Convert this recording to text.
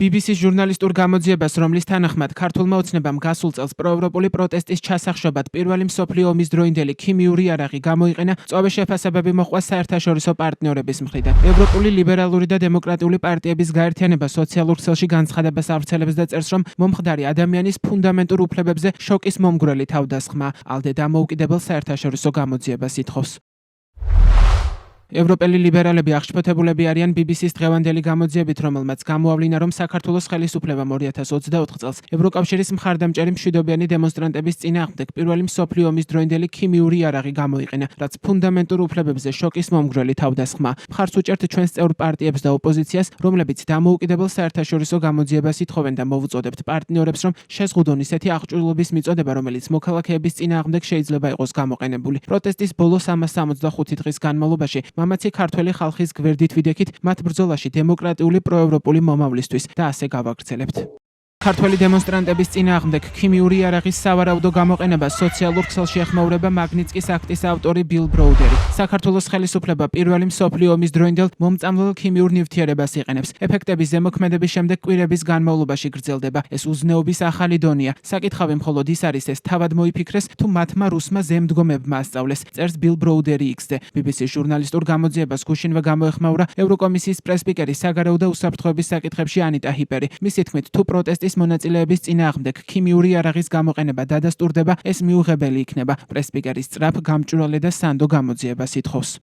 BBC-ს ჟურნალისტურ გამოძიებას, რომლის თანახმად ქართულმა ოცნებამ გასულ წელს პროევროპული პროტესტის ჩასახშობად პირველი მსოფლიო ომის დროინდელი ქიმიური იარაღი გამოიყენა, მწვავე შეფასებები მოჰყვა საერთაშორისო პარტნიორების მხრიდან. ევროპული ლიბერალური და დემოკრატიული პარტიების გაერთიანება სოციალურ ქსელში განცხადებას ავრცელებს და წერს, რომ მომხდარი ადამიანის ფუნდამენტურ უფლებებზე შოკის მომგვრელი თავდასხმა. ALDE დამოუკიდებელ საერთაშორისო გამოძიებას ითხოვს. ევროპელი ლიბერალები აღშფოთებულები არიან BBC-ს დღევანდელი გამოძიებით, რომელმაც გამოავლინა, რომ საქართველოს ხელისუფლებამ 2024 წელს ევროკავშირის მხარდამჭერი მშვიდობიანი დემონსტრანტების წინააღმდეგ პირველი მსოფლიო ომის დროინდელი ქიმიური იარაღი გამოიყენა, რაც ფუნდამენტურ უფლებებზე შოკის მომგვრელი თავდასხმა. მხარს უჭერთ ჩვენს წევრ პარტიებს და ოპოზიციას, რომლებიც დამოუკიდებელ საერთაშორისო გამოძიებას ითხოვენ და მოვუწოდებთ პარტნიორებს, რომ შეზღუდონ ისეთი აღჭურვილობის მიწოდება, რომელიც მოქალაქეების წინააღმდეგ შეიძლება იყოს გამოყენებული. პროტესტის ბოლო 365 დღის განმავლობაში მამაცი ქართველი ხალხის გვერდით ვიდექით მათ ბრძოლაში დემოკრატიული პროევროპული მომავლისთვის და ასე გავაგრძელებთ. ქართველი დემონსტრანტების წინააღმდეგ ქიმიური იარაღის სავარაუდო გამოყენება სოციალურ ქსელში ეხმაურება მაგნიტსკის აქტის ავტორი ბილ ბროუდერი. საქართველოს ხელისუფლება პირველი მსოფლიო ომის დროინდელ მომწამლელ ქიმიურ ნივთიერებას იყენებს. ეფექტების ზემოქმედების შემდეგ კვირების განმავლობაში გრძელდება. ეს უზნეობის ახალი დონეა. საკითხავი მხოლოდ ის არის, ეს თავად მოიფიქრეს თუ მათმა რუსმა ზემდგომებმა ასწავლეს, წერს ბილ ბროუდერი X-ზე. BBC-ს ჟურნალისტურ გამოძიებას გუშინვე გამოეხმაურა ევროკომისიის პრესპიკერი საგარეო და უსაფრთხოების საკითხებში ანიტა ჰიპერი. მისი თქმით, თუ პროტესტის მონაწილეების წინააღმდეგ ქიმიური იარაღის გამოყენება დადასტურდება, ეს მიუღებელი იქნება. პრესპიკერი სწრაფ, გამჭვირვალე და სანდო გამოძიებას ითხოვს.